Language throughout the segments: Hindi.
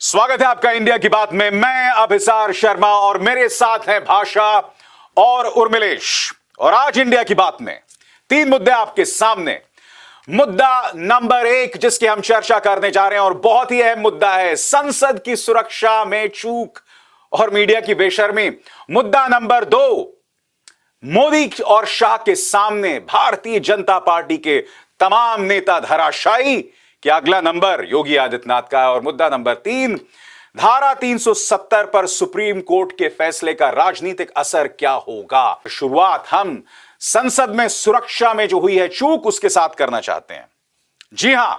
स्वागत है आपका इंडिया की बात में। मैं अभिसार शर्मा और मेरे साथ हैं भाषा और उर्मिलेश। और आज इंडिया की बात में 3 मुद्दे आपके सामने। मुद्दा नंबर 1 जिसकी हम चर्चा करने जा रहे हैं और बहुत ही अहम मुद्दा है, संसद की सुरक्षा में चूक और मीडिया की बेशर्मी। मुद्दा नंबर 2, मोदी और शाह के सामने भारतीय जनता पार्टी के तमाम नेता धराशायी कि अगला नंबर योगी आदित्यनाथ का है। और मुद्दा नंबर 3, धारा 370 पर सुप्रीम कोर्ट के फैसले का राजनीतिक असर क्या होगा। शुरुआत हम संसद में सुरक्षा में जो हुई है चूक उसके साथ करना चाहते हैं। जी हां,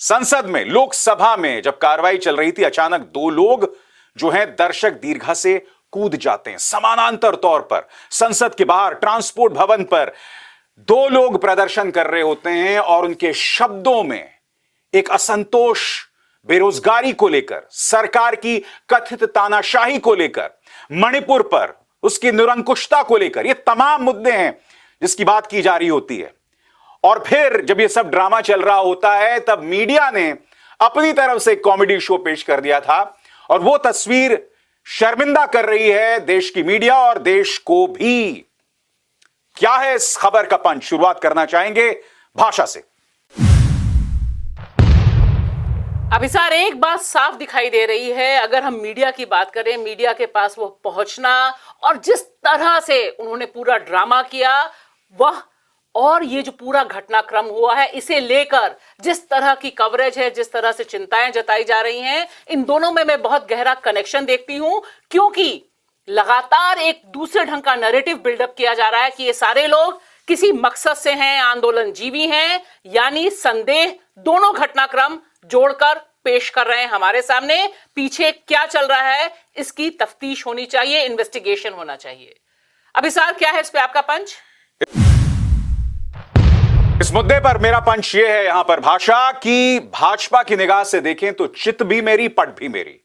संसद में लोकसभा में जब कार्रवाई चल रही थी, अचानक 2 लोग जो हैं दर्शक दीर्घा से कूद जाते हैं। समानांतर तौर पर संसद के बाहर ट्रांसपोर्ट भवन पर 2 लोग प्रदर्शन कर रहे होते हैं और उनके शब्दों में एक असंतोष बेरोजगारी को लेकर, सरकार की कथित तानाशाही को लेकर, मणिपुर पर उसकी निरंकुशता को लेकर, ये तमाम मुद्दे हैं जिसकी बात की जा रही होती है। और फिर जब ये सब ड्रामा चल रहा होता है तब मीडिया ने अपनी तरफ से कॉमेडी शो पेश कर दिया था और वो तस्वीर शर्मिंदा कर रही है देश की मीडिया और देश को भी। क्या है इस खबर का पंच, शुरुआत करना चाहेंगे भाषा से। अभिसार, एक बात साफ दिखाई दे रही है, अगर हम मीडिया की बात करें, मीडिया के पास वो पहुंचना और जिस तरह से उन्होंने पूरा ड्रामा किया वह, और ये जो पूरा घटनाक्रम हुआ है इसे लेकर जिस तरह की कवरेज है, जिस तरह से चिंताएं जताई जा रही हैं, इन दोनों में मैं बहुत गहरा कनेक्शन देखती हूं। क्योंकि लगातार एक दूसरे ढंग का नैरेटिव बिल्डअप किया जा रहा है कि ये सारे लोग किसी मकसद से हैं, आंदोलन जीवी हैं, यानी संदेह दोनों घटनाक्रम जोड़कर पेश कर रहे हैं हमारे सामने। पीछे क्या चल रहा है इसकी तफ्तीश होनी चाहिए, इन्वेस्टिगेशन होना चाहिए। अभिसार, क्या है इस पे आपका पंच? इस मुद्दे पर मेरा पंच ये है यहां पर भाषा कि भाजपा की निगाह से देखें तो चित भी मेरी पट भी मेरी।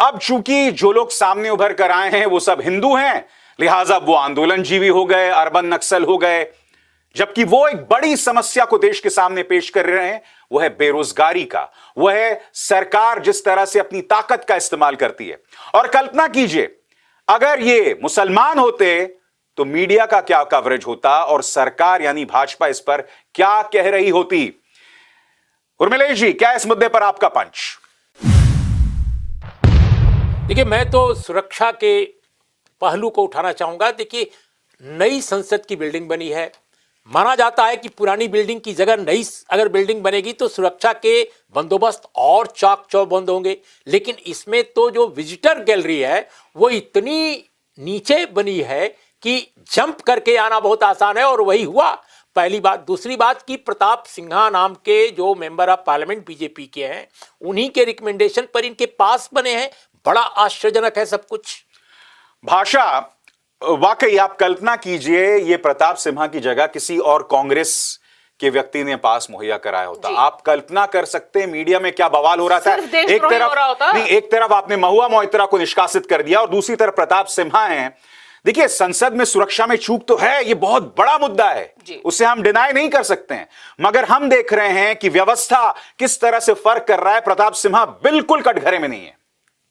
अब चूंकि जो लोग सामने उभर कर आए हैं वो सब हिंदू हैं, लिहाजा वो आंदोलन जीवी हो गए, अर्बन नक्सल हो गए। जबकि वो एक बड़ी समस्या को देश के सामने पेश कर रहे हैं, वो है बेरोजगारी का, वो है सरकार जिस तरह से अपनी ताकत का इस्तेमाल करती है। और कल्पना कीजिए अगर ये मुसलमान होते तो मीडिया का क्या कवरेज होता और सरकार यानी भाजपा इस पर क्या कह रही होती। उर्मिलेश जी, क्या इस मुद्दे पर आपका पंच? देखिए, मैं तो सुरक्षा के पहलू को उठाना चाहूंगा। देखिए, नई संसद की बिल्डिंग बनी है, माना जाता है कि पुरानी बिल्डिंग की जगह नई अगर बिल्डिंग बनेगी तो सुरक्षा के बंदोबस्त और चाक चौबंद होंगे। लेकिन इसमें तो जो विजिटर गैलरी है वो इतनी नीचे बनी है कि जंप करके आना बहुत आसान है, और वही हुआ। पहली बात। दूसरी बात कि प्रताप सिन्हा नाम के जो मेंबर ऑफ पार्लियामेंट बीजेपी के हैं, उन्हीं के रिकमेंडेशन पर इनके पास बने हैं। बड़ा आश्चर्यजनक है सब कुछ। भाषा, वाकई आप कल्पना कीजिए ये प्रताप सिन्हा की जगह किसी और कांग्रेस के व्यक्ति ने पास मुहैया कराया होता। आप कल्पना कर सकते हैं मीडिया में क्या बवाल हो रहा था। एक तरफ आपने महुआ मोइत्रा को निष्कासित कर दिया और दूसरी तरफ प्रताप सिन्हा है। देखिए, संसद में सुरक्षा में चूक तो है, ये बहुत बड़ा मुद्दा है, उसे हम डिनाई नहीं कर सकते हैं, मगर हम देख रहे हैं कि व्यवस्था किस तरह से फर्क कर रहा है। प्रताप सिन्हा बिल्कुल कटघरे में नहीं है,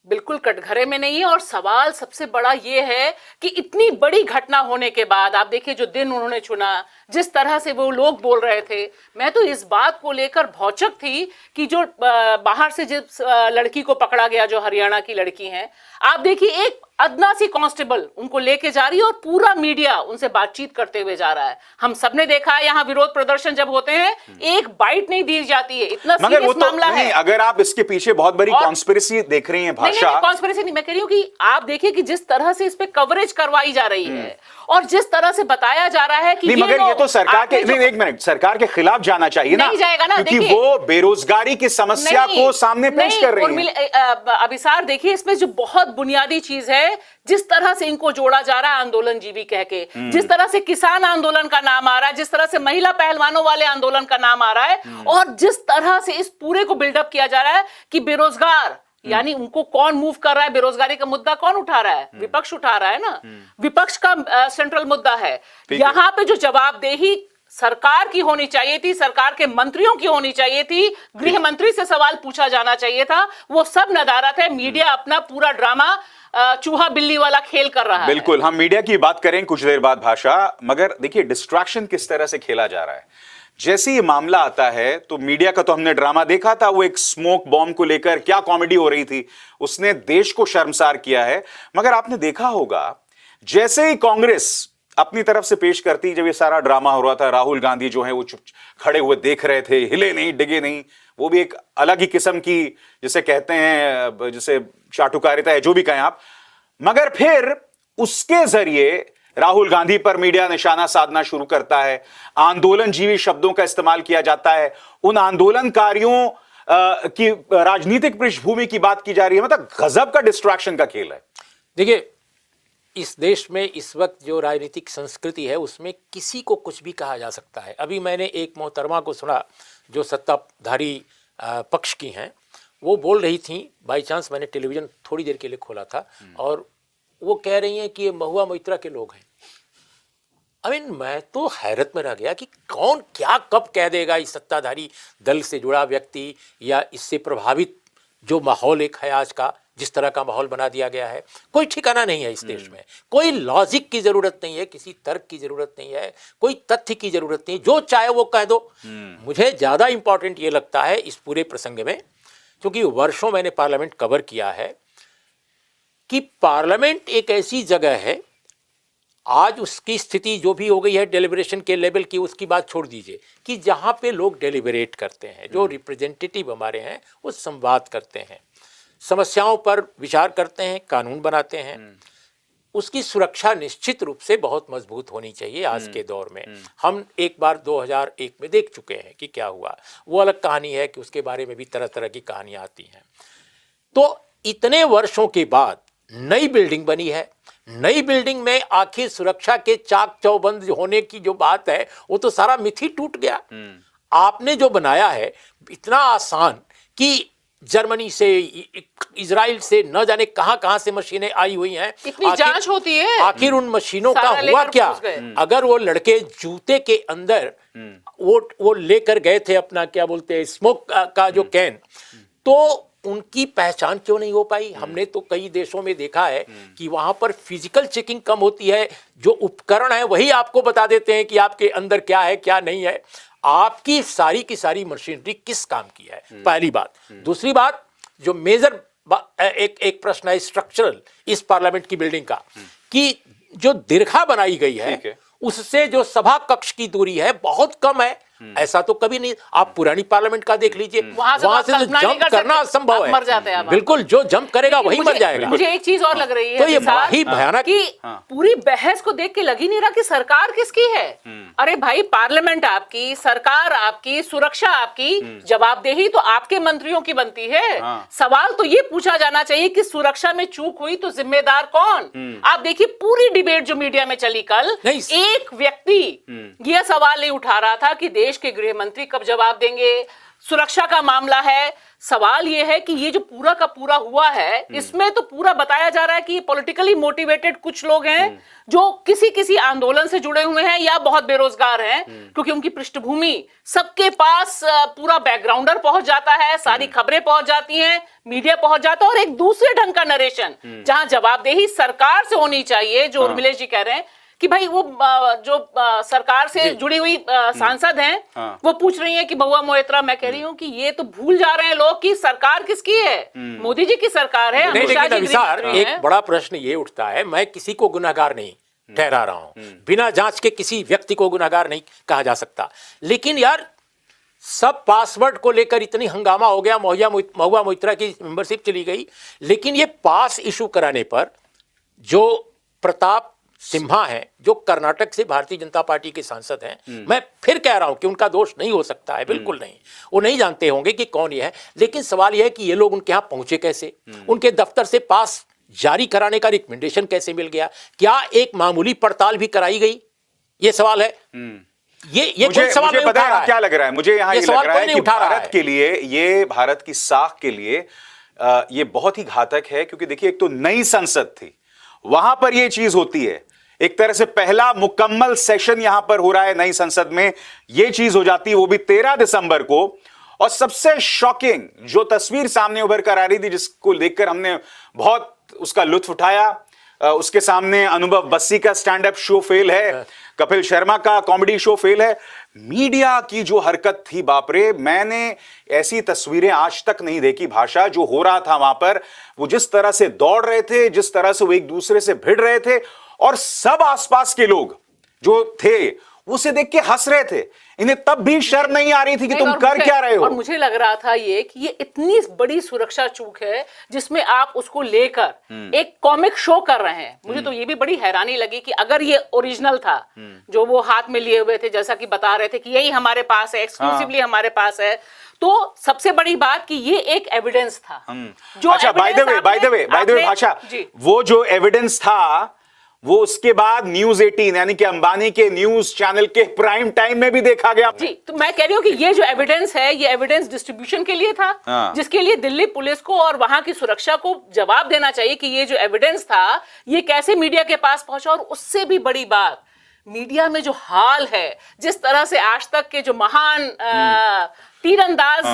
बिल्कुल कटघरे में नहीं है। और सवाल सबसे बड़ा यह है कि इतनी बड़ी घटना होने के बाद आप देखिए जो दिन उन्होंने चुना, जिस तरह से वो लोग बोल रहे थे, मैं तो इस बात को लेकर भौचक थी कि जो बाहर से जिस लड़की को पकड़ा गया, जो हरियाणा की लड़की है, आप देखिए एक अदना सी कांस्टेबल उनको लेके जा रही है और पूरा मीडिया उनसे बातचीत करते हुए जा रहा है। हम सबने देखा है यहाँ विरोध प्रदर्शन जब होते हैं एक बाइट नहीं दी जाती है, इतना सीरियस मामला है। अगर आप इसके पीछे बहुत बड़ी कॉन्स्पिरेसी देख रही हैं भाषा, कॉन्स्पिरेसी नहीं मैं कह रही हूँ कि आप देखिए कि जिस तरह से इस पे कवरेज करवाई जा रही है और जिस तरह से बताया जा रहा है कि नहीं, मगर ये तो सरकार के नहीं, एक मिनट, सरकार के खिलाफ जाना चाहिए ना, नहीं जाएगा ना, क्योंकि वो बेरोजगारी की समस्या को सामने पेश कर रही है। अभिसार, देखिए इसमें जो बहुत बुनियादी चीज है, जिस तरह से इनको जोड़ा जा रहा है आंदोलन जीवी कह के, जिस तरह से किसान आंदोलन का नाम आ रहा है, जिस तरह से महिला पहलवानों वाले आंदोलन का नाम आ रहा है, और जिस तरह से इस पूरे को बिल्डअप किया जा रहा है कि बेरोजगार यानी उनको कौन मूव कर रहा है, बेरोजगारी का मुद्दा कौन उठा रहा है? विपक्ष उठा रहा है ना, विपक्ष का सेंट्रल मुद्दा है। यहां पे जो जवाबदेही सरकार की होनी चाहिए थी, सरकार के मंत्रियों की होनी चाहिए थी, गृह मंत्री से सवाल पूछा जाना चाहिए था। वो सब नदारत है। मीडिया अपना पूरा ड्रामा चूहा बिल्ली वाला खेल कर रहा है। बिल्कुल, हम मीडिया की बात करें कुछ देर बाद भाषा, मगर देखिए डिस्ट्रैक्शन किस तरह से खेला जा रहा है। जैसे ये मामला आता है तो मीडिया का तो हमने ड्रामा देखा था, वो एक स्मोक बॉम्ब को लेकर क्या कॉमेडी हो रही थी, उसने देश को शर्मसार किया है। मगर आपने देखा होगा जैसे ही कांग्रेस अपनी तरफ से पेश करती, जब ये सारा ड्रामा हो रहा था, राहुल गांधी जो है वो चुप खड़े हुए देख रहे थे, हिले नहीं डिगे नहीं। वो भी एक अलग ही किस्म की, जिसे कहते हैं, जिसे चाटुकारिता है, जो भी कहें आप। मगर फिर उसके जरिए राहुल गांधी पर मीडिया निशाना साधना शुरू करता है, आंदोलनजीवी शब्दों का इस्तेमाल किया जाता है, उन आंदोलनकारियों की राजनीतिक पृष्ठभूमि की बात की जा रही है। मतलब गजब का डिस्ट्रैक्शन का खेल है। देखिए, इस देश में इस वक्त जो राजनीतिक संस्कृति है उसमें किसी को कुछ भी कहा जा सकता है। अभी मैंने एक मोहतरमा को सुना जो सत्ताधारी पक्ष की हैं, वो बोल रही थी, बाई चांस मैंने टेलीविज़न थोड़ी देर के लिए खोला था, और वो कह रही हैं कि ये महुआ मोइत्रा के लोग हैं। मैं तो हैरत में रह गया कि कौन क्या कब कह देगा। इस सत्ताधारी दल से जुड़ा व्यक्ति या इससे प्रभावित जो माहौल एक है आज का, जिस तरह का माहौल बना दिया गया है, कोई ठिकाना नहीं है इस देश में। कोई लॉजिक की जरूरत नहीं है, किसी तर्क की जरूरत नहीं है, कोई तथ्य की जरूरत नहीं, जो चाहे वो कह दो। मुझे ज़्यादा इंपॉर्टेंट ये लगता है इस पूरे प्रसंग में, क्योंकि वर्षों मैंने पार्लियामेंट कवर किया है, कि पार्लियामेंट एक ऐसी जगह है, आज उसकी स्थिति जो भी हो गई है डेलिब्रेशन के लेवल की, उसकी बात छोड़ दीजिए, कि जहाँ पे लोग डेलिब्रेट करते हैं, जो रिप्रेजेंटेटिव हमारे हैं, वो संवाद करते हैं, समस्याओं पर विचार करते हैं, कानून बनाते हैं, उसकी सुरक्षा निश्चित रूप से बहुत मजबूत होनी चाहिए। आज के दौर में हम एक बार 2001 में देख चुके हैं कि क्या हुआ, वो अलग कहानी है कि उसके बारे में भी तरह तरह की कहानियाँ आती हैं। तो इतने वर्षों के बाद नई बिल्डिंग बनी है, नई बिल्डिंग में आखिर सुरक्षा के चाक चौबंद होने की जो बात है, वो तो सारा मिथ ही टूट गया। आपने जो बनाया है इतना आसान कि जर्मनी से, इजराइल से, न जाने कहां कहां से मशीनें आई हुई हैं, इतनी जांच होती है, आखिर उन मशीनों का हुआ क्या? अगर वो लड़के जूते के अंदर वो लेकर गए थे अपना, क्या बोलते हैं, स्मोक का जो कैन, तो उनकी पहचान क्यों नहीं हो पाई? हमने तो कई देशों में देखा है कि वहां पर फिजिकल चेकिंग कम होती है, जो उपकरण है वही आपको बता देते हैं कि आपके अंदर क्या है क्या नहीं है। आपकी सारी की सारी मशीनरी किस काम की है, पहली बात। दूसरी बात, जो मेजर एक प्रश्न है स्ट्रक्चरल इस पार्लियामेंट की बिल्डिंग का, कि जो दीर्घा बनाई गई है उससे जो सभा कक्ष की दूरी है बहुत कम है। ऐसा तो कभी नहीं, आप पुरानी पार्लियामेंट का देख लीजिए, वहां से तो जंप करना असंभव है, मर जाते हैं। बिल्कुल, जो जंप करेगा वही मर जाएगा। मुझे एक चीज और लग रही है, तो ये ही भयानक, कि पूरी बहस को देख के लग ही नहीं रहा कि सरकार किसकी है। अरे भाई, पार्लियामेंट आपकी, सरकार आपकी, सुरक्षा आपकी, जवाबदेही तो आपके मंत्रियों की बनती है। सवाल तो ये पूछा जाना चाहिए कि सुरक्षा में चूक हुई तो जिम्मेदार कौन? आप देखिए पूरी डिबेट जो मीडिया में चली कल, एक व्यक्ति यह सवाल नहीं उठा रहा था कि देश के गृह मंत्री कब जवाब देंगे, सुरक्षा का मामला है। सवाल यह है कि ये जो पूरा का पूरा हुआ है, इसमें तो पूरा बताया जा रहा है कि पॉलिटिकली मोटिवेटेड कुछ लोग हैं जो किसी आंदोलन से जुड़े हुए हैं या बहुत बेरोजगार हैं, क्योंकि उनकी पृष्ठभूमि सबके पास पूरा बैकग्राउंडर पहुंच जाता है, सारी खबरें पहुंच जाती हैं, मीडिया पहुंच जाता है, और एक दूसरे ढंग का नरेशन जहां जवाबदेही सरकार से होनी चाहिए। जो उर्मिलेश जी कह रहे हैं कि भाई वो जो सरकार से जुड़ी हुई सांसद हैं, वो पूछ रही हैं कि महुआ मोइत्रा, मैं कह रही हूं कि ये तो भूल जा रहे हैं लोग कि सरकार किसकी है। मोदी जी की सरकार है, अमित शाह जी। एक बड़ा प्रश्न ये उठता है, मैं किसी को गुनहगार नहीं ठहरा रहा हूं, बिना जांच के किसी व्यक्ति को गुनहगार नहीं कहा जा सकता, लेकिन यार सब पासवर्ड को लेकर इतनी हंगामा हो गया, महुआ मोइत्रा की मेंबरशिप चली गई, लेकिन ये पास इशू कराने पर जो प्रताप सिम्हा है, जो कर्नाटक से भारतीय जनता पार्टी के सांसद हैं, मैं फिर कह रहा हूं कि उनका दोष नहीं हो सकता है, बिल्कुल नहीं, वो नहीं जानते होंगे कि कौन ये है, लेकिन सवाल यह है कि ये लोग उनके यहां पहुंचे कैसे, उनके दफ्तर से पास जारी कराने का रिकमेंडेशन कैसे मिल गया, क्या एक मामूली पड़ताल भी कराई गई, ये सवाल है। ये मुझे सवाल नहीं पता उठा रहा है क्या लग रहा है, मुझे यहाँ ये लग रहा है कि भारत के लिए, ये भारत की साख के लिए ये बहुत ही घातक है, क्योंकि देखिए एक तो नई संसद थी, वहां पर ये चीज होती है, एक तरह से पहला मुकम्मल सेशन यहां पर हो रहा है नई संसद में, यह चीज हो जाती है, वो भी 13 दिसंबर को। और सबसे शॉकिंग जो तस्वीर सामने उभर कर आ रही थी, जिसको देखकर हमने बहुत उसका लुत्फ उठाया, उसके सामने अनुभव बस्सी का स्टैंड अप शो फेल है, कपिल शर्मा का कॉमेडी शो फेल है, मीडिया की जो हरकत थी, बाप रे, मैंने ऐसी तस्वीरें आज तक नहीं देखी। भाषा जो हो रहा था वहां पर, वो जिस तरह से दौड़ रहे थे, जिस तरह से वो एक दूसरे से भिड़ रहे थे, और सब आसपास के लोग जो थे उसे देख के हंस रहे थे। इन्हें तब भी शर्म नहीं आ रही थी कि तुम कर क्या रहे हो। और मुझे लग रहा था ये कि ये इतनी बड़ी सुरक्षा चूक है जिसमें आप उसको लेकर एक कॉमिक शो कर रहे हैं। मुझे तो ये भी बड़ी हैरानी लगी कि अगर ये ओरिजिनल था, जो वो हाथ में लिए हुए थे, जैसा कि बता रहे थे कि यही हमारे पास है, एक्सक्लूसिवली हमारे पास है, तो सबसे बड़ी बात कि ये एक एविडेंस था। जो अच्छा, बाय द वे भाषा, वो जो एविडेंस था वो उसके बाद न्यूज 18 यानी कि अंबानी के न्यूज चैनल के प्राइम टाइम में भी देखा गया। जी, तो मैं कह रही हूँ कि ये जो एविडेंस है, ये एविडेंस डिस्ट्रीब्यूशन के लिए था, जिसके लिए दिल्ली पुलिस को और वहां की सुरक्षा को जवाब देना चाहिए कि ये जो एविडेंस था ये कैसे मीडिया के पास पहुंचा। और उससे भी बड़ी बात, मीडिया में जो हाल है, जिस तरह से आज तक के जो महान तीरंदाज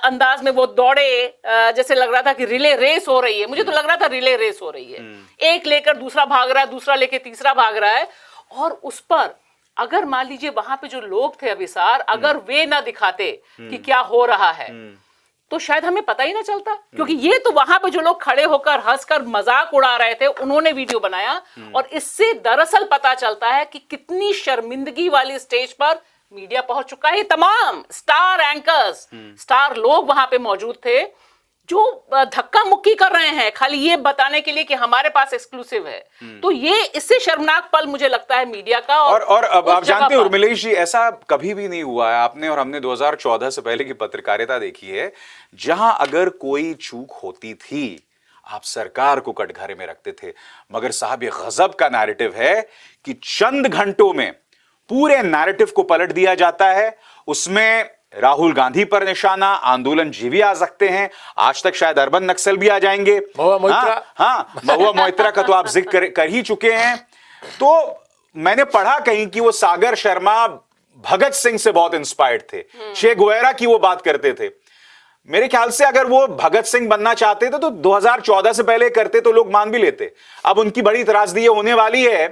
अंदाज में वो दौड़े, जैसे लग रहा था कि रिले रेस हो रही है। मुझे तो लग रहा था रिले रेस हो रही है, एक लेकर दूसरा भाग रहा है, दूसरा लेकर तीसरा भाग रहा है। और उस पर अगर मान लीजिए वहां पे जो लोग थे अभिसार, अगर वे ना दिखाते कि क्या हो रहा है, तो शायद हमें पता ही ना चलता। क्योंकि ये तो वहां पे जो लोग खड़े होकर हंसकर मजाक उड़ा रहे थे, उन्होंने वीडियो बनाया, और इससे दरअसल पता चलता है कि कितनी शर्मिंदगी वाली स्टेज पर मीडिया पहुंच चुका है। तमाम स्टार एंकर्स, स्टार लोग वहां पे मौजूद थे, जो धक्का मुक्की कर रहे हैं खाली ये बताने के लिए कि हमारे पास एक्सक्लूसिव है। तो ये इससे शर्मनाक पल मुझे लगता है मीडिया का। और अब आप जानते हैं उर्मिलेश जी, ऐसा कभी भी नहीं हुआ है। आपने और हमने 2014 से पहले की पत्रकारिता देखी है, जहां अगर कोई चूक होती थी आप सरकार को कटघरे में रखते थे। मगर साहब ये गजब का नैरेटिव है कि चंद घंटों में पूरे नैरेटिव को पलट दिया जाता है। उसमें राहुल गांधी पर निशाना, आंदोलन जीवी आ सकते हैं, आज तक शायद अर्बन नक्सल भी आ जाएंगे। महुआ मोइत्रा का तो आप जिक्र कर ही चुके हैं। तो मैंने पढ़ा कहीं कि वो सागर शर्मा भगत सिंह से बहुत इंस्पायर्ड थे, चे गुवेरा की वो बात करते थे। मेरे ख्याल से अगर वो भगत सिंह बनना चाहते थे तो 2014 से पहले करते तो लोग मान भी लेते। अब उनकी बड़ी त्रासदी होने वाली है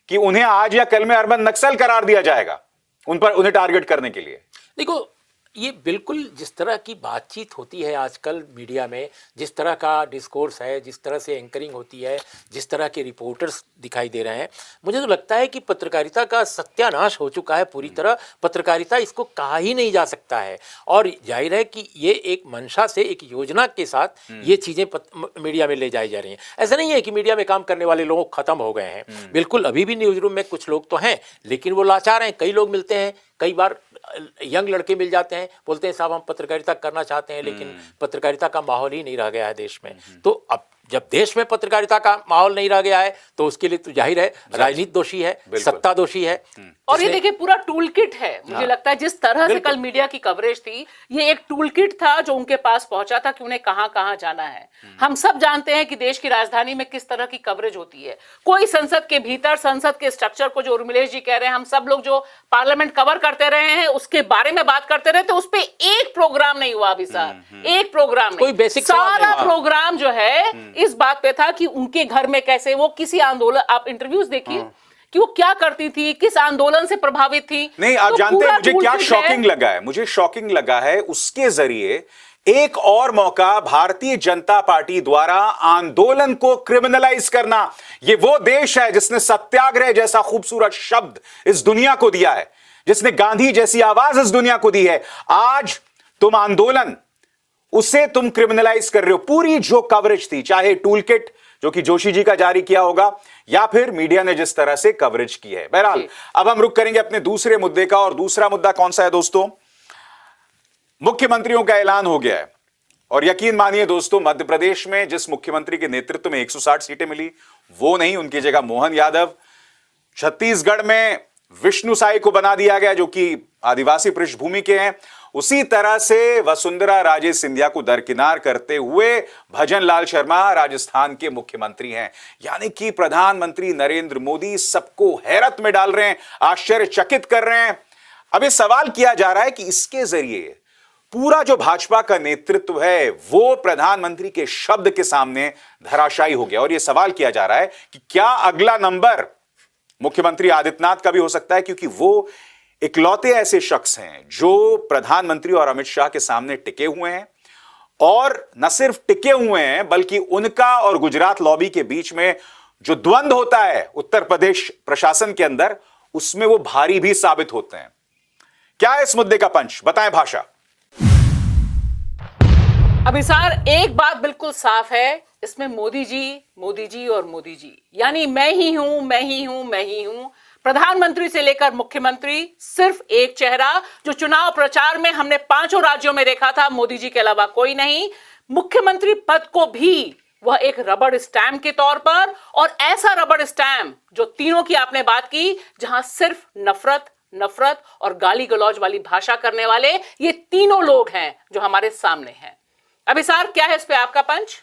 कि उन्हें आज या कल में अर्बन नक्सल करार दिया जाएगा उन्हें टारगेट करने के लिए। देखो, ये बिल्कुल जिस तरह की बातचीत होती है आजकल मीडिया में, जिस तरह का डिस्कोर्स है, जिस तरह से एंकरिंग होती है, जिस तरह के रिपोर्टर्स दिखाई दे रहे हैं, मुझे तो लगता है कि पत्रकारिता का सत्यानाश हो चुका है पूरी तरह। पत्रकारिता इसको कहा ही नहीं जा सकता है। और जाहिर है कि ये एक मंशा से, एक योजना के साथ ये चीज़ें मीडिया में ले जाई जा रही हैं। ऐसा नहीं है कि मीडिया में काम करने वाले लोग खत्म हो गए हैं, बिल्कुल अभी भी न्यूज़ रूम में कुछ लोग तो हैं, लेकिन वो लाचार हैं। कई लोग मिलते हैं, कई बार यंग लड़के मिल जाते हैं, बोलते हैं साहब हम पत्रकारिता करना चाहते हैं, लेकिन पत्रकारिता का माहौल ही नहीं रह गया है देश में। तो अब जब देश में पत्रकारिता का माहौल नहीं रह गया है तो उसके लिए तो जाहिर है राजनीति दोषी है, सत्ता दोषी है। और ये देखिए पूरा टूल किट है। मुझे लगता है जिस तरह से कल मीडिया की कवरेज थी, ये एक टूल किट था जो उनके पास पहुंचा था कि उन्हें कहां कहां जाना है। हम सब जानते हैं कि देश की राजधानी में किस तरह की कवरेज होती है। कोई संसद के भीतर, संसद के स्ट्रक्चर को, जो उर्मिलेश जी कह रहे हैं, हम सब लोग जो पार्लियामेंट कवर करते रहे हैं उसके बारे में बात करते रहे, तो उस पर एक प्रोग्राम नहीं हुआ अभी सर, एक प्रोग्राम कोई बेसिक सारा प्रोग्राम जो है इस बात पे था कि उनके घर में कैसे वो किसी आंदोलन, आप इंटरव्यूज देखिए कि वो क्या करती थी, किस आंदोलन से प्रभावित थी। नहीं, आप जानते हैं मुझे क्या शॉकिंग लगा है? मुझे शॉकिंग लगा है उसके जरिए एक और मौका भारतीय जनता पार्टी द्वारा आंदोलन को क्रिमिनलाइज करना। ये वो देश है जिसने सत्याग्रह जैसा खूबसूरत शब्द इस दुनिया को दिया है, जिसने गांधी जैसी आवाज इस दुनिया को दी है। आज तुम आंदोलन, उसे तुम क्रिमिनलाइज कर रहे हो। पूरी जो कवरेज थी, चाहे टूल किट जो कि जोशी जी का जारी किया होगा, या फिर मीडिया ने जिस तरह से कवरेज की है। बहरहाल अब हम रुक करेंगे अपने दूसरे मुद्दे का, और दूसरा मुद्दा कौन सा है दोस्तों? मुख्यमंत्रियों का ऐलान हो गया है, और यकीन मानिए दोस्तों, मध्य प्रदेश में जिस मुख्यमंत्री के नेतृत्व में 160 सीटें मिली वो नहीं, उनकी जगह मोहन यादव। छत्तीसगढ़ में विष्णु साई को बना दिया गया, जो कि आदिवासी पृष्ठभूमि के हैं। उसी तरह से वसुंधरा राजे सिंधिया को दरकिनार करते हुए भजन लाल शर्मा राजस्थान के मुख्यमंत्री हैं। यानी कि प्रधानमंत्री नरेंद्र मोदी सबको हैरत में डाल रहे हैं, आश्चर्यचकित कर रहे हैं। अब ये सवाल किया जा रहा है कि इसके जरिए पूरा जो भाजपा का नेतृत्व है वो प्रधानमंत्री के शब्द के सामने धराशायी हो गया। और यह सवाल किया जा रहा है कि क्या अगला नंबर मुख्यमंत्री आदित्यनाथ का भी हो सकता है, क्योंकि वो इकलौते ऐसे शख्स हैं जो प्रधानमंत्री और अमित शाह के सामने टिके हुए हैं, और न सिर्फ टिके हुए हैं बल्कि उनका और गुजरात लॉबी के बीच में जो द्वंद्व होता है उत्तर प्रदेश प्रशासन के अंदर, उसमें वो भारी भी साबित होते हैं। क्या है इस मुद्दे का पंच, बताएं भाषा। अभिसार, एक बात बिल्कुल साफ है, इसमें मोदी जी और मोदी जी, यानी मैं ही हूं, मैं ही हूं, मैं ही हूं। प्रधानमंत्री से लेकर मुख्यमंत्री सिर्फ एक चेहरा, जो चुनाव प्रचार में हमने 5 राज्यों में देखा था, मोदी जी के अलावा कोई नहीं। मुख्यमंत्री पद को भी वह एक रबड़ स्टैंप के तौर पर, और ऐसा रबड़ स्टैंप जो तीनों की आपने बात की, जहां सिर्फ नफरत और गाली गलौज वाली भाषा करने वाले ये तीनों लोग हैं जो हमारे सामने हैं। अभिसार, क्या है इस पे आपका पंच?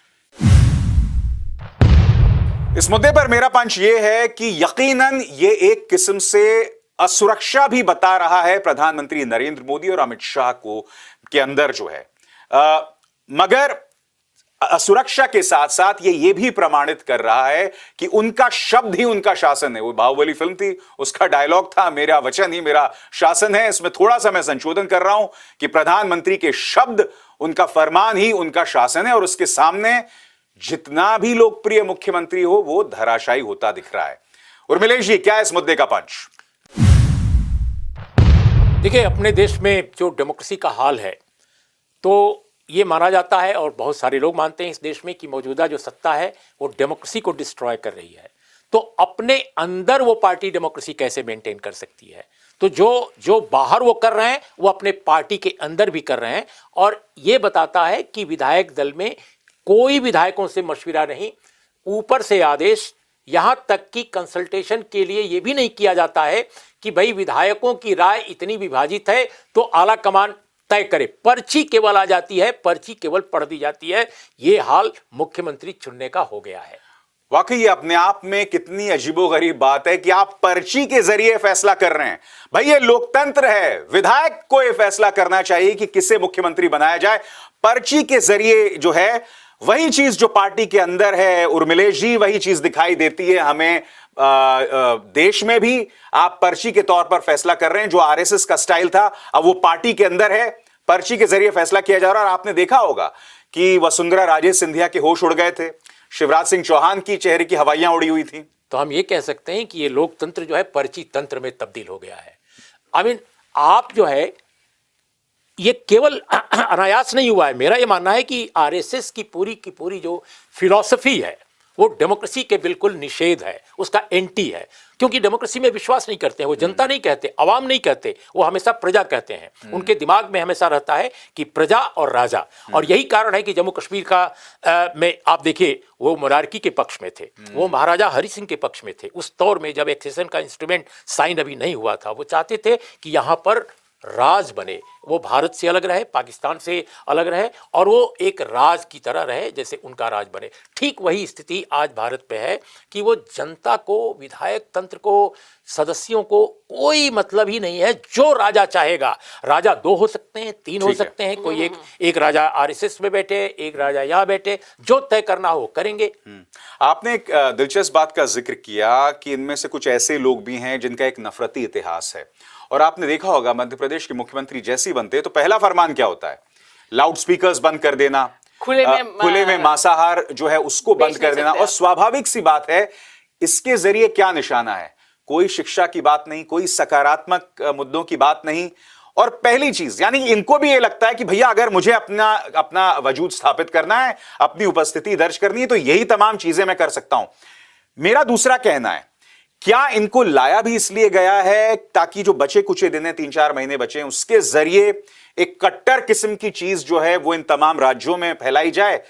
इस मुद्दे पर मेरा पंच यह है कि यकीनन ये एक किस्म से असुरक्षा भी बता रहा है प्रधानमंत्री नरेंद्र मोदी और अमित शाह को के अंदर जो है, मगर असुरक्षा के साथ साथ ये भी प्रमाणित कर रहा है कि उनका शब्द ही उनका शासन है। वो बाहुबली फिल्म थी, उसका डायलॉग था, मेरा वचन ही मेरा शासन है। इसमें थोड़ा सा मैं संशोधन कर रहा हूं कि प्रधानमंत्री के शब्द, उनका फरमान ही उनका शासन है, और उसके सामने जितना भी लोकप्रिय मुख्यमंत्री हो वो धराशायी होता दिख रहा है। उर्मिलेश जी, क्या है इस मुद्दे का पंच? देखिए, अपने देश में जो डेमोक्रेसी का हाल है, तो ये माना जाता है और बहुत सारे लोग मानते हैं इस देश में कि मौजूदा जो सत्ता है वो डेमोक्रेसी को डिस्ट्रॉय कर रही है। तो अपने अंदर वो पार्टी डेमोक्रेसी कैसे मेंटेन कर सकती है? तो जो बाहर वो कर रहे हैं वो अपने पार्टी के अंदर भी कर रहे हैं। और ये बताता है कि विधायक दल में कोई विधायकों से मशविरा नहीं, ऊपर से आदेश, यहां तक कि कंसल्टेशन के लिए यह भी नहीं किया जाता है कि भाई विधायकों की राय इतनी विभाजित है तो आला कमान तय करे। पर्ची केवल आ जाती है, पर्ची केवल पढ़ दी जाती है। यह हाल मुख्यमंत्री चुनने का हो गया है। वाकई ये अपने आप में कितनी अजीबोगरीब बात है कि आप पर्ची के जरिए फैसला कर रहे हैं। भाई ये लोकतंत्र है, विधायक को यह फैसला करना चाहिए कि किसे मुख्यमंत्री बनाया जाए। पर्ची के जरिए जो है वही चीज जो पार्टी के अंदर है, उर्मिलेश जी, वही चीज दिखाई देती है हमें देश में भी। आप पर्ची के तौर पर फैसला कर रहे हैं, जो आरएसएस का स्टाइल था अब वो पार्टी के अंदर है, पर्ची के जरिए फैसला किया जा रहा है। और आपने देखा होगा कि वसुंधरा राजे सिंधिया के होश उड़ गए थे, शिवराज सिंह चौहान की चेहरे की हवाइयां उड़ी हुई थी। तो हम ये कह सकते हैं कि ये लोकतंत्र जो है पर्ची तंत्र में तब्दील हो गया है। आप जो है ये केवल अनायास नहीं हुआ है। मेरा ये मानना है कि आरएसएस की पूरी जो फिलॉसफी है वो डेमोक्रेसी के बिल्कुल निषेध है, उसका एंटी है। क्योंकि डेमोक्रेसी में विश्वास नहीं करते हैं, वो जनता नहीं कहते, अवाम नहीं कहते, वो हमेशा प्रजा कहते हैं। उनके दिमाग में हमेशा रहता है कि प्रजा और राजा। और यही कारण है कि जम्मू कश्मीर का में आप देखिए, वो मोनार्की के पक्ष में थे, वो महाराजा हरि सिंह के पक्ष में थे। उस दौर में जब एक्सेशन का इंस्ट्रूमेंट साइन अभी नहीं हुआ था, वो चाहते थे कि यहाँ पर राज बने, वो भारत से अलग रहे, पाकिस्तान से अलग रहे, और वो एक राज की तरह रहे जैसे उनका राज बने। ठीक वही स्थिति आज भारत पे है कि वो जनता को, विधायक तंत्र को, सदस्यों को कोई मतलब ही नहीं है। जो राजा चाहेगा, राजा 2 हो सकते हैं, 3 हो सकते हैं, कोई एक राजा आरएसएस में बैठे, एक राजा यहाँ बैठे, जो तय करना हो करेंगे। आपने एक दिलचस्प बात का जिक्र किया कि इनमें से कुछ ऐसे लोग भी हैं जिनका एक नफरती इतिहास है। और आपने देखा होगा मध्य प्रदेश के मुख्यमंत्री जैसे ही बनते तो पहला फरमान क्या होता है? लाउड स्पीकर्स बंद कर देना, खुले में मांसाहार जो है उसको बंद कर देना। और स्वाभाविक सी बात है, इसके जरिए क्या निशाना है? कोई शिक्षा की बात नहीं, कोई सकारात्मक मुद्दों की बात नहीं। और पहली चीज, यानी इनको भी ये लगता है कि भैया अगर मुझे अपना वजूद स्थापित करना है, अपनी उपस्थिति दर्ज करनी है, तो यही तमाम चीजें मैं कर सकता हूं। मेरा दूसरा कहना है, क्या इनको लाया भी इसलिए गया है ताकि जो बचे कुचे दिन है, 3-4 महीने बचे हैं, उसके जरिए एक कट्टर किस्म की चीज जो है वो इन तमाम राज्यों में फैलाई जाए?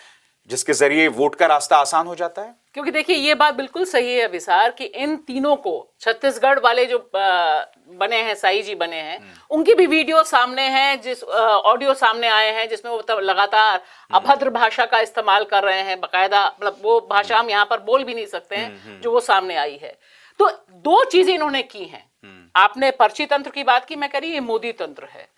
जिसके जरिए वोट का रास्ता आसान हो जाता है? क्योंकि देखिए ये बात बिल्कुल सही है विसार कि इन तीनों को छत्तीसगढ़ वाले जो बने हैं, साई जी बने हैं, उनकी भी वीडियो सामने है, जिस ऑडियो सामने आए हैं जिसमें वो लगातार अभद्र भाषा का इस्तेमाल कर रहे हैं, बकायदा मतलब वो भाषा हम यहाँ पर बोल भी नहीं सकते हैं जो वो सामने आई है। तो दो चीजें इन्होंने की हैं। आपने पर्ची तंत्र की बात की, मैं कह रही ये मोदी तंत्र है,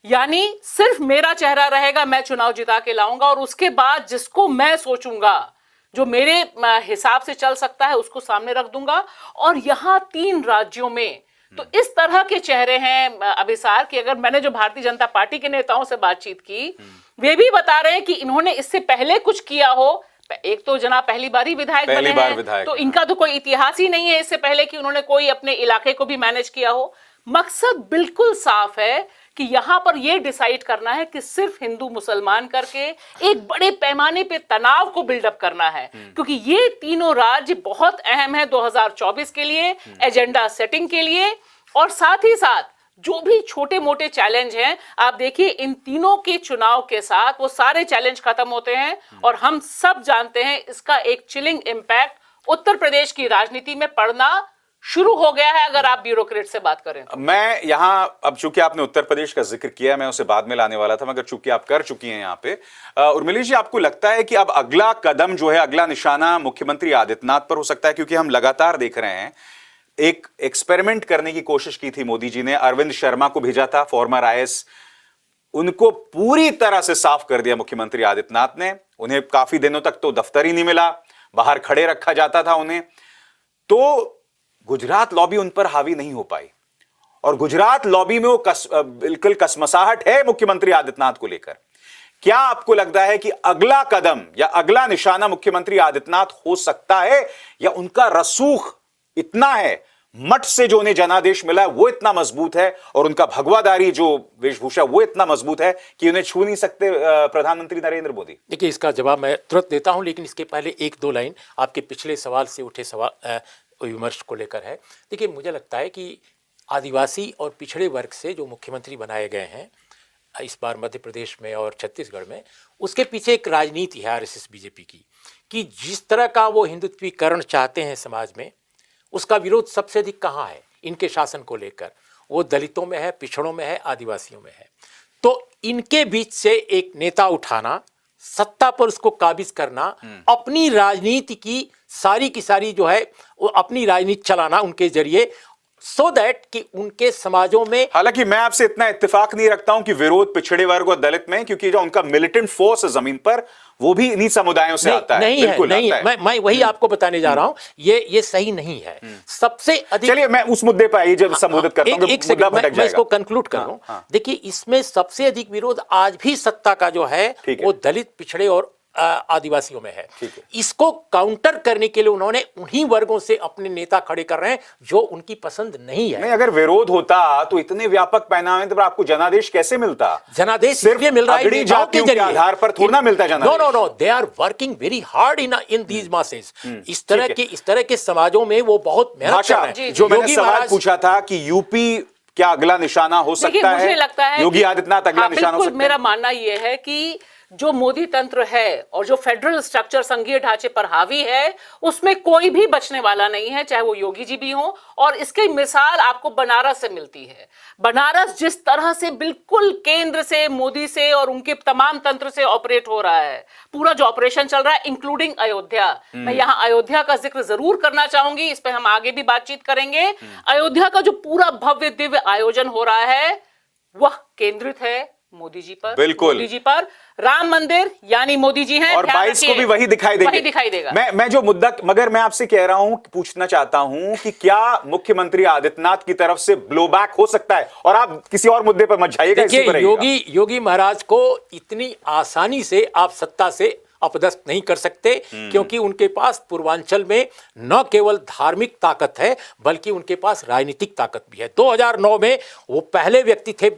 यानी सिर्फ मेरा चेहरा रहेगा, मैं चुनाव जिता के लाऊंगा और उसके बाद जिसको मैं सोचूंगा जो मेरे हिसाब से चल सकता है उसको सामने रख दूंगा। और यहां 3 राज्यों में तो इस तरह के चेहरे हैं अभिसार कि अगर मैंने जो भारतीय जनता पार्टी के नेताओं से बातचीत की, वे भी बता रहे हैं कि इन्होंने इससे पहले कुछ किया हो। एक तो जनाब पहली बार ही विधायक बने हैं, तो इनका तो कोई इतिहास ही नहीं है इससे पहले कि उन्होंने कोई अपने इलाके को भी मैनेज किया हो। मकसद बिल्कुल साफ है कि यहां पर यह डिसाइड करना है कि सिर्फ हिंदू मुसलमान करके एक बड़े पैमाने पे तनाव को बिल्डअप करना है, क्योंकि ये तीनों राज्य बहुत अहम है 2024 के लिए, एजेंडा सेटिंग के लिए। और साथ ही साथ जो भी छोटे मोटे चैलेंज हैं, आप देखिए इन तीनों के चुनाव के साथ वो सारे चैलेंज खत्म होते हैं। और हम सब जानते हैं इसका एक चिलिंग इंपैक्ट उत्तर प्रदेश की राजनीति में पड़ना शुरू हो गया है, अगर आप ब्यूरोक्रेट से बात करें तो। मैं यहां, अब चूंकि आपने उत्तर प्रदेश का जिक्र किया, मैं उसे बाद में लाने वाला था, मगर चूंकि आप कर चुकी हैं यहां पे, उर्मिला जी, आपको लगता है कि अब अगला कदम जो है, अगला निशाना मुख्यमंत्री आदित्यनाथ पर हो सकता है? क्योंकि हम लगातार देख रहे हैं, एक एक्सपेरिमेंट करने की कोशिश की थी मोदी जी ने, अरविंद शर्मा को भेजा था, फॉर्मर आईएएस, उनको पूरी तरह से साफ कर दिया मुख्यमंत्री आदित्यनाथ ने। उन्हें काफी दिनों तक तो दफ्तर ही नहीं मिला, बाहर खड़े रखा जाता था उन्हें। तो गुजरात लॉबी उन पर हावी नहीं हो पाई, और गुजरात लॉबी में वो बिल्कुल कसमसाहट है मुख्यमंत्री आदित्यनाथ को लेकर। क्या आपको लगता है कि अगला कदम या अगला निशाना मुख्यमंत्री आदित्यनाथ हो सकता है, या उनका रसूख इतना है, मठ से जो उन्हें जनादेश मिला है वो इतना मजबूत है, और उनका भगवादारी जो वेशभूषा वो इतना मजबूत है कि उन्हें छू नहीं सकते प्रधानमंत्री नरेंद्र मोदी? देखिए, इसका जवाब मैं तुरंत देता हूं, लेकिन इसके पहले 1-2 लाइन आपके पिछले सवाल से उठे सवाल विमर्श को लेकर है। देखिए, मुझे लगता है कि आदिवासी और पिछड़े वर्ग से जो मुख्यमंत्री बनाए गए हैं इस बार मध्य प्रदेश में और छत्तीसगढ़ में, उसके पीछे एक राजनीति है आरएसएस बीजेपी की, कि जिस तरह का वो हिंदुत्वीकरण चाहते हैं समाज में, उसका विरोध सबसे अधिक कहाँ है इनके शासन को लेकर? वो दलितों में है, पिछड़ों में है, आदिवासियों में है। तो इनके बीच से एक नेता उठाना, सत्ता पर उसको काबिज करना, अपनी राजनीति की सारी जो है वो अपनी राजनीति चलाना उनके जरिए, सो दैट कि उनके समाजों में। हालांकि मैं आपसे इतना इत्तेफाक नहीं रखता हूं कि विरोध पिछड़े वर्ग और दलित में, क्योंकि जो उनका मिलिटेंट फोर्स है जमीन पर, वो भी इन्हीं समुदायों से आता है। नहीं है। मैं वही आपको बताने जा रहा हूं, ये सही नहीं है। सबसे अधिक, चलिए मैं उस मुद्दे पर आइए जब संबोधित करता हूं, एक सेकंड मैं इसको कंक्लूड कर लूं। देखिए, इसमें सबसे अधिक विरोध आज भी सत्ता का जो है वो दलित, पिछड़े और आदिवासियों में है। इसको काउंटर करने के लिए उन्होंने उन्हीं वर्गों से अपने नेता खड़े कर रहे हैं जो उनकी पसंद नहीं है। नहीं, अगर विरोध होता तो इतने व्यापक पैमाने पर आपको जनादेश कैसे मिलता? जनादेश सिर्फ मिल रहा है जातियों के आधार पर थोड़ा मिलता जनादेश। No, they are working very hard in these masses. इस तरह के समाजों में वो बहुत मेहनत कर रहे हैं। जो मैंने सवाल पूछा था कि यूपी क्या अगला निशाना हो सकता है? मुझे लगता है योगी आदित्यनाथ अगला निशाना हो सकता है? मेरा मानना यह है कि जो मोदी तंत्र है और जो फेडरल स्ट्रक्चर संघीय ढांचे पर हावी है, उसमें कोई भी बचने वाला नहीं है, चाहे वो योगी जी भी हो। और इसकी मिसाल आपको बनारस से मिलती है। बनारस जिस तरह से बिल्कुल केंद्र से, मोदी से और उनके तमाम तंत्र से ऑपरेट हो रहा है, पूरा जो ऑपरेशन चल रहा है, इंक्लूडिंग अयोध्या। मैं यहाँ अयोध्या का जिक्र जरूर करना चाहूंगी, इस पर हम आगे भी बातचीत करेंगे। अयोध्या का जो पूरा भव्य दिव्य आयोजन हो रहा है, वह केंद्रित है मोदी जी पर। बिल्कुल मोदी जी पर। राम मंदिर यानी मोदी जी हैं, और 22 को भी वही दिखाई देगा। मैं जो मुद्दा, मगर मैं आपसे कह रहा हूं, पूछना चाहता हूं कि क्या मुख्यमंत्री आदित्यनाथ की तरफ से ब्लोबैक हो सकता है? और आप किसी और मुद्दे पर मत जाइएगा। देखिए, योगी महाराज को इतनी आसानी से आप सत्ता से अपदस्थ नहीं कर सकते, क्योंकि उनके पास पूर्वांचल में न केवल धार्मिक ताकत है, बल्कि उनके पास राजनीतिक ताकत भी है। 2009 में वो पहले व्यक्ति थे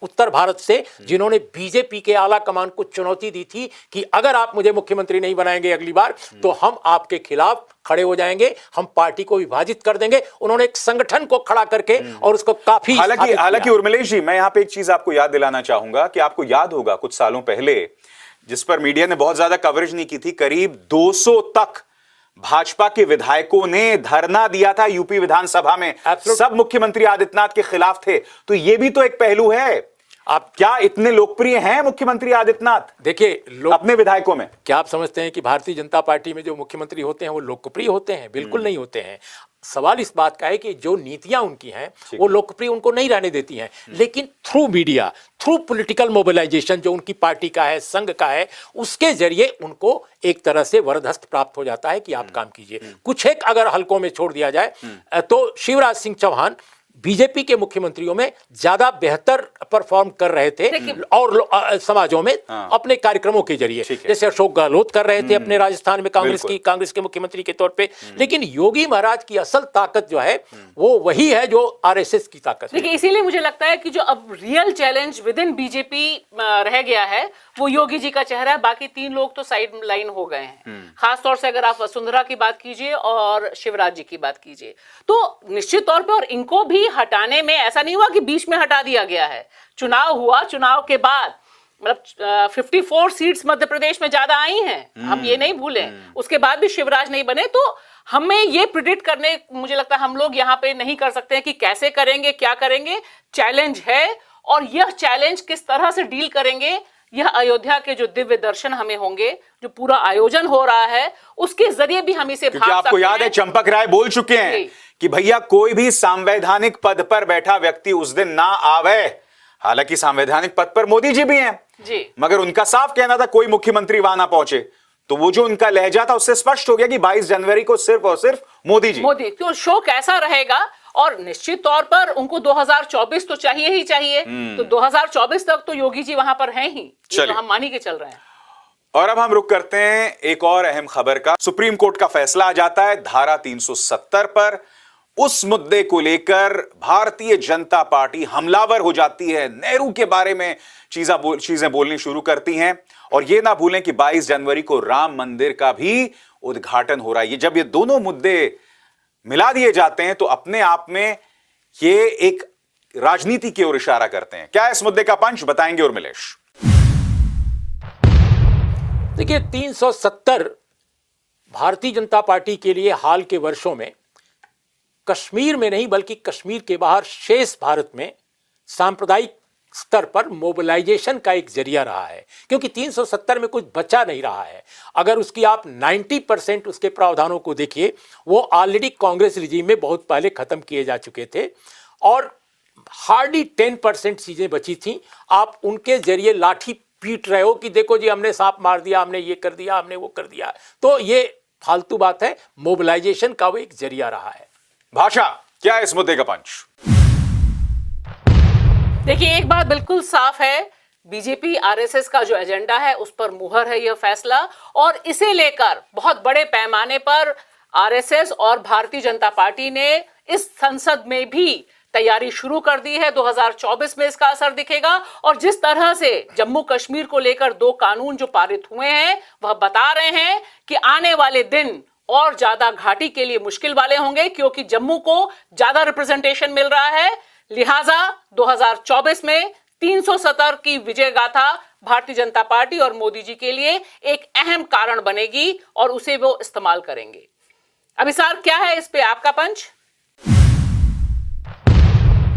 उत्तर भारत से जिन्होंने बीजेपी के आला कमान को चुनौती दी थी कि अगर आप मुझे मुख्यमंत्री नहीं बनाएंगे अगली बार, तो हम आपके खिलाफ खड़े हो जाएंगे, हम पार्टी को विभाजित कर देंगे। उन्होंने एक संगठन को खड़ा करके और उसको काफी हालांकि उर्मिलेश जी, मैं यहां पे एक चीज आपको याद दिलाना चाहूंगा कि आपको याद होगा कुछ सालों पहले जिस पर मीडिया ने बहुत ज्यादा कवरेज नहीं की थी, करीब 200 तक भाजपा के विधायकों ने धरना दिया था यूपी विधानसभा में। Absolutely. सब मुख्यमंत्री आदित्यनाथ के खिलाफ थे। तो यह भी तो एक पहलू है। आप क्या इतने लोकप्रिय हैं मुख्यमंत्री आदित्यनाथ देखिए, लोग अपने विधायकों में? क्या आप समझते हैं कि भारतीय जनता पार्टी में जो मुख्यमंत्री होते हैं वो लोकप्रिय होते हैं? बिल्कुल नहीं होते हैं। सवाल इस बात का है कि जो नीतियां उनकी हैं वो लोकप्रिय उनको नहीं रहने देती हैं, लेकिन through media, through political mobilisation जो उनकी पार्टी का है, संघ का है, उसके जरिए उनको एक तरह से वरदहस्त प्राप्त हो जाता है कि आप काम कीजिए। कुछ एक अगर हलकों में छोड़ दिया जाए तो शिवराज सिंह चौहान बीजेपी के मुख्यमंत्रियों में ज्यादा बेहतर परफॉर्म कर रहे थे और समाजों में अपने कार्यक्रमों के जरिए, जैसे अशोक गहलोत कर रहे थे अपने राजस्थान में कांग्रेस के मुख्यमंत्री के तौर पे। लेकिन योगी महाराज की असल ताकत जो है वो वही है जो आरएसएस की ताकत है। देखिए, इसीलिए मुझे लगता है कि जो अब real challenge with in BJP रह गया है वो योगी जी का चेहरा है। बाकी तीन लोग तो साइड लाइन हो गए हैं। खासतौर से अगर आप वसुंधरा की बात कीजिए और शिवराज जी की बात कीजिए तो निश्चित तौर पे, और इनको भी हटाने में ऐसा नहीं हुआ कि बीच में हटा दिया गया है। चुनाव हुआ, चुनाव के बाद मतलब 54 सीट्स मध्य प्रदेश में ज्यादा आई हैं, हम ये नहीं भूलें। उसके बाद भी शिवराज नहीं बने। तो हमें ये प्रिडिक्ट करने, मुझे लगता है हम लोग यहाँ पे नहीं कर सकते हैं कि कैसे करेंगे, क्या करेंगे। चैलेंज है और यह चैलेंज किस तरह से डील करेंगे, यह अयोध्या के जो दिव्य दर्शन हमें होंगे, जो पूरा आयोजन हो रहा है, उसके जरिए भी हम इसे क्योंकि आपको याद है चंपक राय बोल चुके हैं कि भैया कोई भी संवैधानिक पद पर बैठा व्यक्ति उस दिन ना आवे। हालांकि संवैधानिक पद पर मोदी जी भी हैं जी, मगर उनका साफ कहना था कोई मुख्यमंत्री वहां ना पहुंचे। तो वो जो उनका लहजा था उससे स्पष्ट हो गया कि 22 जनवरी को सिर्फ और सिर्फ मोदी जी। तो शो कैसा रहेगा। और निश्चित तौर पर उनको 2024 तो चाहिए ही चाहिए। तो 2024 तक तो योगी जी वहां पर हैं ही, ये तो हम मान ही के चल रहे हैं। और अब हम रुक करते हैं एक और अहम खबर का। सुप्रीम कोर्ट का फैसला आ जाता है धारा 370 पर। उस मुद्दे को लेकर भारतीय जनता पार्टी हमलावर हो जाती है, नेहरू के बारे में चीजें बोलनी शुरू करती हैं। और यह ना भूलें कि 22 जनवरी को राम मंदिर का भी उद्घाटन हो रहा है। जब ये दोनों मुद्दे मिला दिए जाते हैं तो अपने आप में ये एक राजनीति की ओर इशारा करते हैं। क्या इस मुद्दे का पंच, बताएंगे उर्मिलेश। देखिए, 370 भारतीय जनता पार्टी के लिए हाल के वर्षों में कश्मीर में नहीं बल्कि कश्मीर के बाहर शेष भारत में सांप्रदायिक स्तर पर मोबिलाइजेशन का एक जरिया रहा है, क्योंकि 370 में कुछ बचा नहीं रहा है। अगर उसकी आप 90% उसके प्रावधानों को देखिए, वो ऑलरेडी कांग्रेस रिजीम में बहुत पहले खत्म किए जा चुके थे और हार्डली 10% चीजें बची थी। आप उनके जरिए लाठी पीट रहे हो कि देखो जी हमने सांप मार दिया, हमने ये कर दिया, हमने वो कर दिया। तो ये फालतू बात है। मोबिलाइजेशन का वो एक जरिया रहा है। भाषा, क्या इस मुद्दे का पंच? देखिए, एक बात बिल्कुल साफ है, बीजेपी आरएसएस का जो एजेंडा है उस पर मुहर है यह फैसला। और इसे लेकर बहुत बड़े पैमाने पर आरएसएस और भारतीय जनता पार्टी ने इस संसद में भी तैयारी शुरू कर दी है। 2024 में इसका असर दिखेगा। और जिस तरह से जम्मू कश्मीर को लेकर 2 कानून जो पारित हुए हैं वह बता रहे हैं कि आने वाले दिन और ज्यादा घाटी के लिए मुश्किल वाले होंगे, क्योंकि जम्मू को ज्यादा रिप्रेजेंटेशन मिल रहा है। लिहाजा 2024 में 370 की विजय गाथा भारतीय जनता पार्टी और मोदी जी के लिए एक अहम कारण बनेगी और उसे वो इस्तेमाल करेंगे। अभिसार, क्या है इस पे आपका पंच?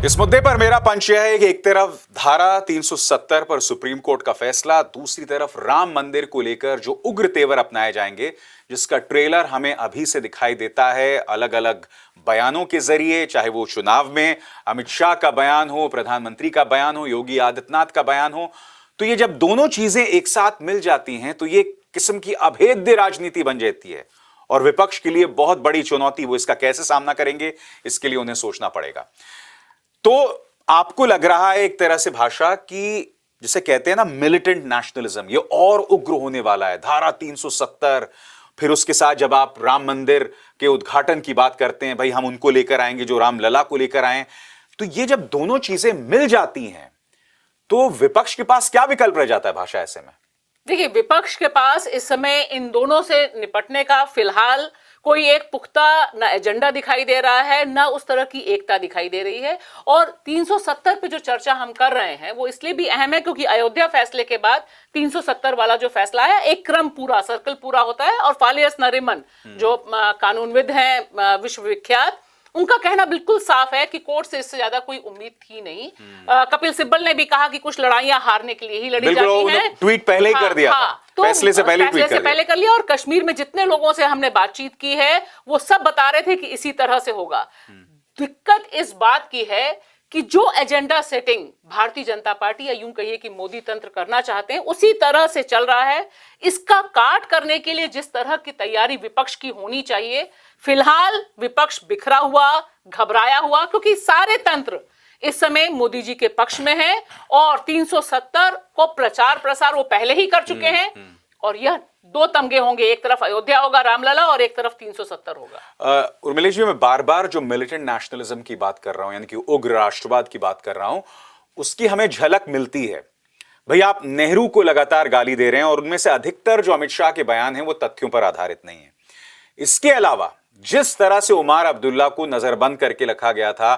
इस मुद्दे पर मेरा पंच यह है कि एक तरफ धारा 370 पर सुप्रीम कोर्ट का फैसला, दूसरी तरफ राम मंदिर को लेकर जो उग्र तेवर अपनाए जाएंगे, जिसका ट्रेलर हमें अभी से दिखाई देता है अलग अलग बयानों के जरिए, चाहे वो चुनाव में अमित शाह का बयान हो, प्रधानमंत्री का बयान हो, योगी आदित्यनाथ का बयान हो। तो ये जब दोनों चीजें एक साथ मिल जाती हैं तो ये किस्म की अभेद्य राजनीति बन जाती है और विपक्ष के लिए बहुत बड़ी चुनौती। वो इसका कैसे सामना करेंगे, इसके लिए उन्हें सोचना पड़ेगा। तो आपको लग रहा है एक तरह से भाषा कि जिसे कहते हैं ना मिलिटेंट नेशनलिज्म, ये और उग्र होने वाला है। धारा 370, फिर उसके साथ जब आप राम मंदिर के उद्घाटन की बात करते हैं, भाई हम उनको लेकर आएंगे जो रामलला को लेकर आए। तो ये जब दोनों चीजें मिल जाती हैं तो विपक्ष के पास क्या विकल्प रह जाता है भाषा ऐसे में? देखिए, विपक्ष के पास इस समय इन दोनों से निपटने का फिलहाल कोई एक पुख्ता ना एजेंडा दिखाई दे रहा है, ना उस तरह की एकता दिखाई दे रही है। और 370 पे जो चर्चा हम कर रहे हैं वो इसलिए भी अहम है क्योंकि अयोध्या फैसले के बाद 370 वाला जो फैसला है, एक क्रम पूरा सर्कल पूरा होता है। और फालियस नरिमन जो कानूनविद हैं विश्वविख्यात, उनका कहना बिल्कुल साफ है कि कोर्ट से इससे ज्यादा कोई उम्मीद थी नहीं। कपिल सिब्बल ने भी कहा कि कुछ लड़ाइयां हारने के लिए ही लड़ी जाती हैं। ट्वीट पहले ही कर दिया था, तो फैसले से पहले कर लिया। और कश्मीर में जितने लोगों से हमने बातचीत की है वो सब बता रहे थे कि इसी तरह से होगा। दिक्कत इस बात की है कि जो agenda setting Bharatiya Janata party या यूं कहिए कि मोदी तंत्र करना चाहते हैं उसी तरह से चल रहा है। इसका काट करने के लिए जिस तरह की तैयारी विपक्ष की होनी चाहिए, फिलहाल विपक्ष बिखरा हुआ, घबराया हुआ, क्योंकि सारे तंत्र इस समय मोदी जी के पक्ष में है और 370 को प्रचार प्रसार वो पहले ही कर चुके हैं। और यह दो तमगे होंगे, एक तरफ अयोध्या होगा रामलला और एक तरफ 370 होगा। उर्मिलेश जी, मैं बार बार जो मिलिटेंट नेशनलिज्म की बात कर रहा हूं, यानी कि उग्र राष्ट्रवाद की बात कर रहा हूं, उसकी हमें झलक मिलती है। भाई, आप नेहरू को लगातार गाली दे रहे हैं और उनमें से अधिकतर जो अमित शाह के बयान हैं वो तथ्यों पर आधारित नहीं है। इसके अलावा जिस तरह से उमर अब्दुल्ला को नजरबंद करके रखा गया था,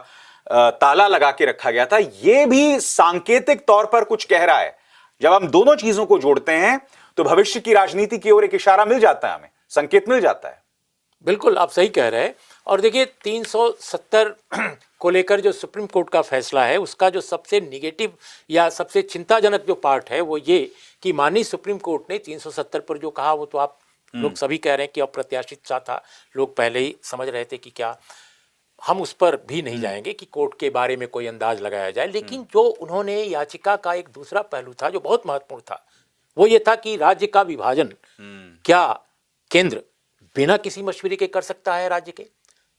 ताला लगा के रखा गया था, यह भी सांकेतिक तौर पर कुछ कह रहा है। जब हम दोनों चीजों को जोड़ते हैं तो भविष्य की राजनीति की ओर एक इशारा मिल जाता है, हमें संकेत मिल जाता है। बिल्कुल आप सही कह रहे हैं। और देखिए 370 को लेकर जो सुप्रीम कोर्ट का फैसला है, उसका जो सबसे निगेटिव या सबसे चिंताजनक जो पार्ट है वो ये कि माननीय सुप्रीम कोर्ट ने 370 पर जो कहा वो तो आप लोग सभी कह रहे हैं कि अप्रत्याशित सा था, लोग पहले ही समझ रहे थे कि क्या, हम उस पर भी नहीं जाएंगे कि कोर्ट के बारे में कोई अंदाज लगाया जाए। लेकिन जो उन्होंने याचिका का एक दूसरा पहलू था जो बहुत महत्वपूर्ण था, वो ये था कि राज्य का विभाजन क्या केंद्र बिना किसी मशवरे के कर सकता है राज्य के?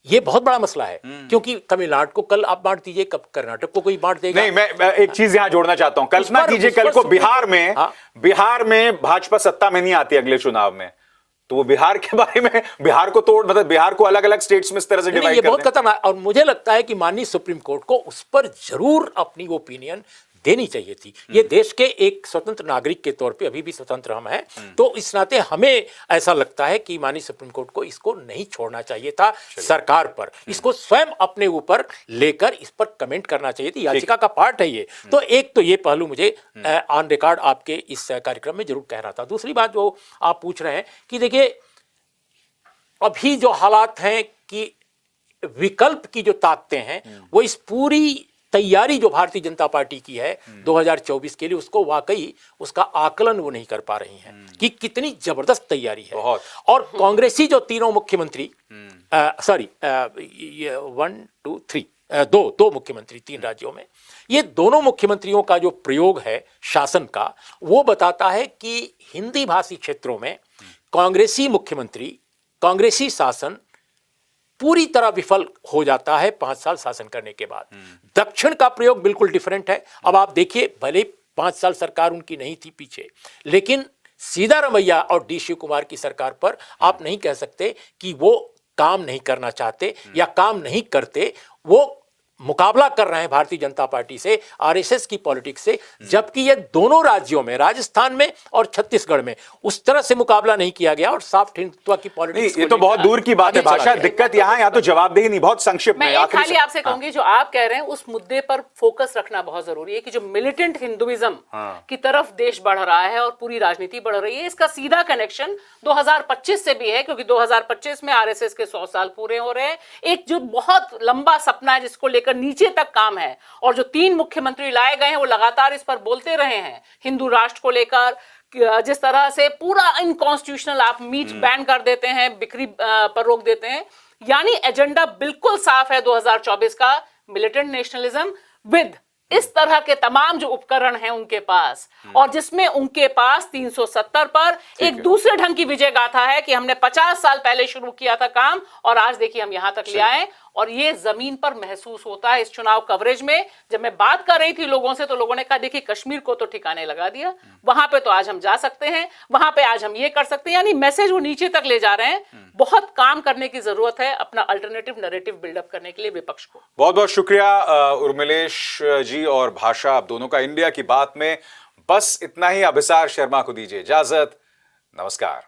ये बहुत बड़ा मसला है, क्योंकि तमिलनाडु को कल आप बांट दीजिए, कब कर्नाटक को कोई बांट देगा? नहीं, मैं एक चीज यहां जोड़ना चाहता हूं। कल्पना कीजिए कल को बिहार में भाजपा सत्ता में नहीं आती अगले चुनाव में, तो वो बिहार के बारे में, बिहार को तोड़, मतलब बिहार को अलग अलग स्टेट्स में इस तरह से डिवाइड कर दें। ये बहुत खतरनाक। और मुझे लगता है कि माननीय सुप्रीम कोर्ट को उस पर जरूर अपनी ओपिनियन देनी चाहिए थी। ये देश के एक स्वतंत्र नागरिक के तौर पे, अभी भी स्वतंत्र हम हैं, तो इस नाते हमें ऐसा लगता है कि माननीय सुप्रीम कोर्ट को इसको नहीं छोड़ना चाहिए था सरकार पर, इसको स्वयं अपने ऊपर लेकर इस पर कमेंट करना चाहिए थी। याचिका का पार्ट है ये। तो एक तो ये पहलू मुझे ऑन रिकॉर्ड आपके इस कार्यक्रम में जरूर कहना था। दूसरी बात जो आप पूछ रहे हैं कि देखिए अभी जो हालात हैं कि विकल्प की जो ताकतें हैं वो इस पूरी तैयारी जो भारतीय जनता पार्टी की है 2024 के लिए, उसको वाकई उसका आकलन वो नहीं कर पा रही हैं कि कितनी जबरदस्त तैयारी है। और कांग्रेसी जो तीनों मुख्यमंत्री, सॉरी 1 2 3 दो मुख्यमंत्री 3 राज्यों में, ये दोनों मुख्यमंत्रियों का जो प्रयोग है शासन का, वो बताता है कि हिंदी भाषी क्षेत्रों में कांग्रेसी मुख्यमंत्री, कांग्रेसी शासन पूरी तरह विफल हो जाता है 5 साल शासन करने के बाद। दक्षिण का प्रयोग बिल्कुल डिफरेंट है। अब आप देखिए, भले 5 साल सरकार उनकी नहीं थी पीछे, लेकिन सीधा रवैया और डी शिव कुमार की सरकार पर आप नहीं कह सकते कि वो काम नहीं करना चाहते या काम नहीं करते। वो मुकाबला कर रहे हैं भारतीय जनता पार्टी से, आरएसएस की पॉलिटिक्स से, जबकि ये दोनों राज्यों में, राजस्थान में और छत्तीसगढ़ में, उस तरह से मुकाबला नहीं किया गया और सॉफ्ट हिंदुत्व की पॉलिटिक्स। ये तो बहुत दूर की बात है भाषा। दिक्कत यहाँ तो जवाबदेही नहीं, बहुत संक्षिप्त में मैं खाली आपसे कहूंगी, जो आप कह रहे हैं उस मुद्दे पर फोकस रखना बहुत जरूरी है कि जो मिलिटेंट हिंदुइज्म की तरफ देश बढ़ रहा है और पूरी राजनीति बढ़ रही है, इसका सीधा कनेक्शन 2025 से भी है, क्योंकि 2025 में आरएसएस के 100 साल पूरे हो रहे हैं। एक जो बहुत लंबा सपना है जिसको लेकर नीचे तक काम है, और जो 3 मुख्यमंत्री लाए गए हैं वो लगातार इस पर बोलते रहे हैं हिंदू राष्ट्र को लेकर। जिस तरह से पूरा इनकॉन्स्टिट्यूशनल आप मीट बैन कर देते हैं, बिक्री पर रोक देते हैं, यानी एजेंडा बिल्कुल साफ है 2024 का, मिलिटेंट नेशनलिज्म विद इस तरह के तमाम जो उपकरण हैं उनके पास, और जिसमें उनके पास 370 पर एक दूसरे ढंग की विजय गाथा है कि हमने 50 साल पहले शुरू किया था काम और आज देखिए हम यहां तक ले आए। और ये जमीन पर महसूस होता है इस चुनाव कवरेज में। जब मैं बात कर रही थी लोगों से तो लोगों ने कहा देखिए कश्मीर को तो ठिकाने लगा दिया, वहां पे तो आज हम जा सकते हैं, वहां पे आज हम ये कर सकते हैं, यानी मैसेज वो नीचे तक ले जा रहे हैं। बहुत काम करने की जरूरत है अपना अल्टरनेटिव नैरेटिव बिल्डअप करने के लिए विपक्ष को। बहुत बहुत शुक्रिया उर्मिलेश जी और भाषा, आप दोनों का इंडिया की बात में। बस इतना ही। अभिसार शर्मा को दीजिए इजाजत। नमस्कार।